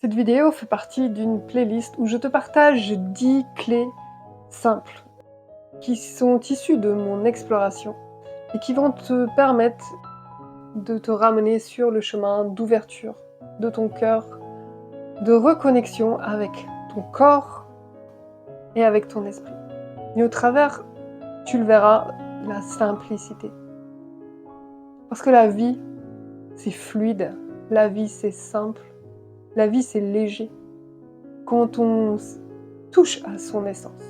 Cette vidéo fait partie d'une playlist où je te partage 10 clés simples qui sont issues de mon exploration et qui vont te permettre de te ramener sur le chemin d'ouverture de ton cœur, de reconnexion avec ton corps et avec ton esprit. Et au travers, tu le verras, la simplicité. Parce que la vie, c'est fluide, la vie, c'est simple, la vie, c'est léger. Quand on touche à son essence.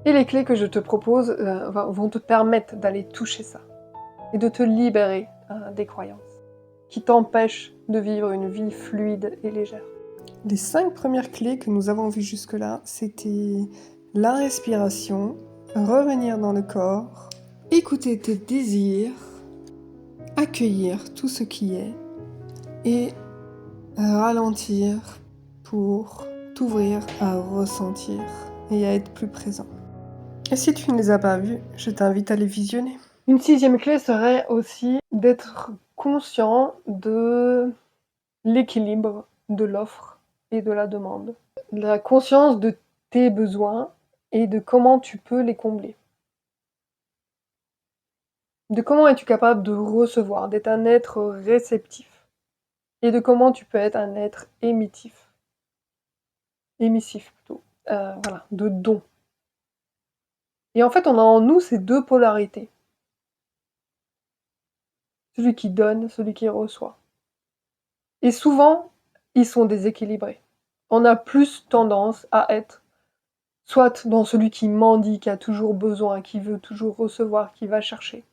Et les clés que je te propose vont te permettre d'aller toucher ça et de te libérer des croyances qui t'empêchent de vivre une vie fluide et légère. Les 5 premières clés que nous avons vues jusque-là, c'était la respiration, revenir dans le corps, écouter tes désirs, accueillir tout ce qui est et ralentir pour t'ouvrir à ressentir et à être plus présent. Et si tu ne les as pas vus, je t'invite à les visionner. Une 6e clé serait aussi d'être conscient de l'équilibre de l'offre et de la demande. La conscience de tes besoins et de comment tu peux les combler. De comment es-tu capable de recevoir, d'être un être réceptif. Et de comment tu peux être un être émissif. Émissif plutôt. Voilà, de don. Et en fait, on a en nous ces 2 polarités. Celui qui donne, celui qui reçoit. Et souvent, ils sont déséquilibrés. On a plus tendance à être soit dans celui qui mendie, qui a toujours besoin, qui veut toujours recevoir, qui va chercher.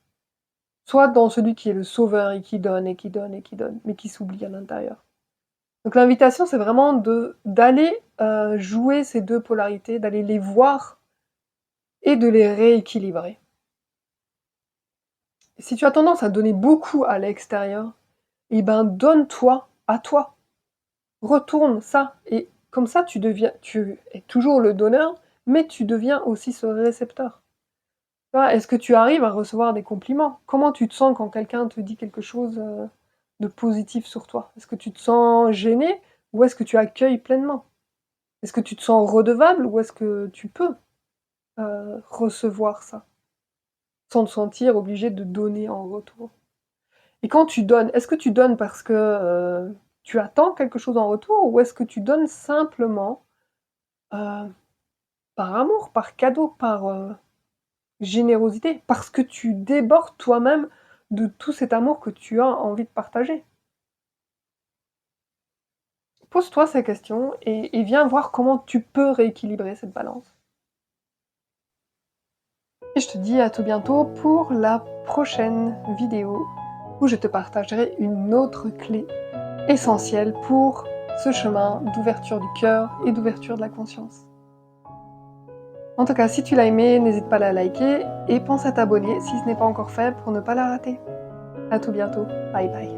Soit dans celui qui est le sauveur et qui donne et qui donne et qui donne, mais qui s'oublie à l'intérieur. Donc l'invitation, c'est vraiment d'aller jouer ces 2 polarités, d'aller les voir et de les rééquilibrer. Et si tu as tendance à donner beaucoup à l'extérieur, eh ben donne-toi à toi. Retourne ça, et comme ça tu es toujours le donneur, mais tu deviens aussi ce récepteur. Est-ce que tu arrives à recevoir des compliments? Comment tu te sens quand quelqu'un te dit quelque chose de positif sur toi? Est-ce que tu te sens gêné ou est-ce que tu accueilles pleinement? Est-ce que tu te sens redevable ou est-ce que tu peux recevoir ça sans te sentir obligé de donner en retour? Et quand tu donnes, est-ce que tu donnes parce que tu attends quelque chose en retour ou est-ce que tu donnes simplement par amour, par cadeau, par générosité, parce que tu débordes toi-même de tout cet amour que tu as envie de partager? Pose-toi ces questions et viens voir comment tu peux rééquilibrer cette balance. Et je te dis à tout bientôt pour la prochaine vidéo où je te partagerai une autre clé essentielle pour ce chemin d'ouverture du cœur et d'ouverture de la conscience. En tout cas, si tu l'as aimé, n'hésite pas à la liker et pense à t'abonner si ce n'est pas encore fait pour ne pas la rater. À tout bientôt, bye bye.